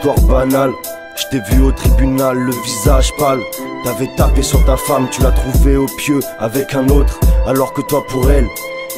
histoire banale. Je t'ai vu au tribunal, le visage pâle. T'avais tapé sur ta femme, tu l'as trouvée au pieu avec un autre. Alors que toi pour elle,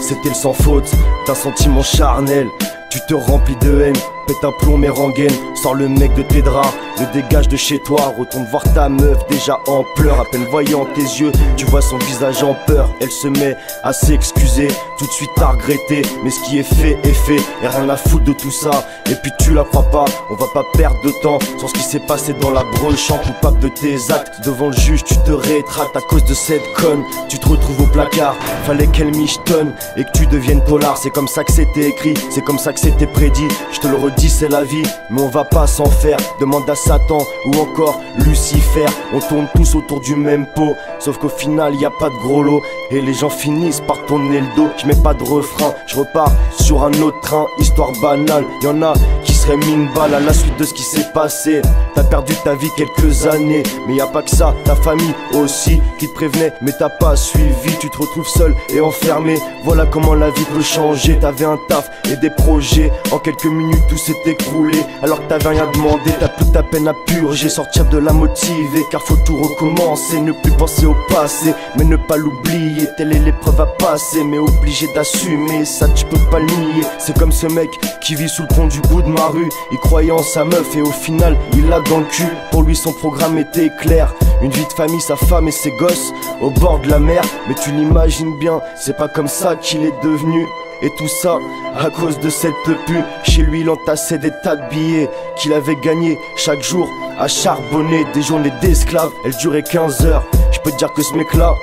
c'était le sans faute d'un sentiment charnel. Tu te remplis de haine, pète un plomb mais rengaine. Sors le mec de tes draps, le dégage de chez toi. Retourne voir ta meuf déjà en pleurs. À peine voyant tes yeux, tu vois son visage en peur. Elle se met à s'excuser, tout de suite à regretter. Mais ce qui est fait, et rien à foutre de tout ça. Et puis tu la crois pas, on va pas perdre de temps sur ce qui s'est passé dans la Breule. Chant coupable de tes actes, devant le juge tu te rétractes. À cause de cette conne, tu te retrouves au placard. Fallait qu'elle michetonne et que tu deviennes polar. C'est comme ça que c'était écrit, c'est comme ça que c'était prédit. Je te le redis, c'est la vie, mais on va pas s'en faire. Demande à Satan ou encore Lucifer. On tourne tous autour du même pot, sauf qu'au final y a pas de gros lot. Et les gens finissent par tourner le dos. Je mets pas de refrain, je repars sur un autre train. Histoire banale, y'en a qui seraient mis une balle à la suite de ce qui s'est passé. T'as perdu ta vie quelques années, mais y a pas que ça, ta famille aussi qui te prévenait, mais t'as pas suivi. Tu te retrouves seul et enfermé, voilà comment la vie peut changer. T'avais un taf et des projets, en quelques minutes tout s'est écroulé. Alors que t'avais rien demandé, t'as plus ta peine à purger. Sortir de la motiver, car faut tout recommencer. Ne plus penser au passé, mais ne pas l'oublier. Telle est l'épreuve à passer, mais obligé d'assumer. Ça tu peux pas le nier. C'est comme ce mec qui vit sous le pont du bout de ma rue. Il croyait en sa meuf et au final il l'a dans le cul. Pour lui son programme était clair, une vie de famille, sa femme et ses gosses au bord de la mer. Mais tu l'imagines bien, c'est pas comme ça qu'il est devenu. Et tout ça à cause de cette pu. Chez lui il entassait des tas de billets qu'il avait gagnés chaque jour à charbonner. Des journées d'esclaves, elles duraient 15 heures. Je peux te dire que ce mec là,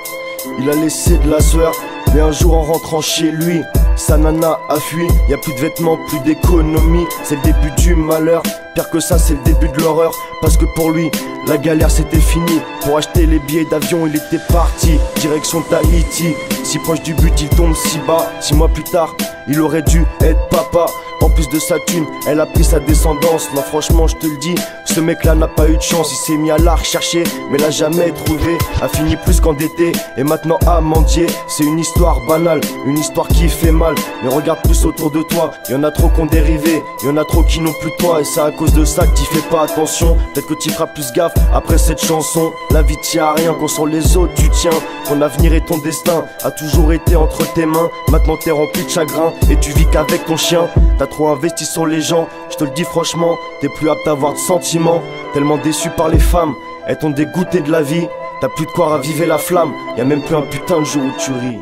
il a laissé de la sueur. Mais un jour en rentrant chez lui, sa nana a fui. Y a plus de vêtements, plus d'économie. C'est le début du malheur. Pire que ça, c'est le début de l'horreur. Parce que pour lui, la galère c'était fini. Pour acheter les billets d'avion, il était parti direction Tahiti. Si proche du but, il tombe si bas. 6 mois plus tard, il aurait dû être papa. En plus de sa thune, elle a pris sa descendance. Non franchement je te le dis, ce mec là n'a pas eu de chance. Il s'est mis à la rechercher, mais l'a jamais trouvé. A fini plus qu'endetté, et maintenant à mendier. C'est une histoire banale, une histoire qui fait mal. Mais regarde plus autour de toi, y'en a trop qui ont dérivé. Y'en a trop qui n'ont plus toi, et c'est à cause de ça que t'y fais pas attention. Peut-être que t'y feras plus gaffe après cette chanson. La vie tient à rien, quand sur les autres tu tiens. Ton avenir et ton destin a toujours été entre tes mains. Maintenant t'es rempli de chagrin, et tu vis qu'avec ton chien. T'as trop investi sur les gens, je te le dis franchement. T'es plus apte à avoir de sentiments. Tellement déçu par les femmes, elles t'ont dégoûté de la vie. T'as plus de quoi raviver la flamme, y'a même plus un putain de jour où tu ris.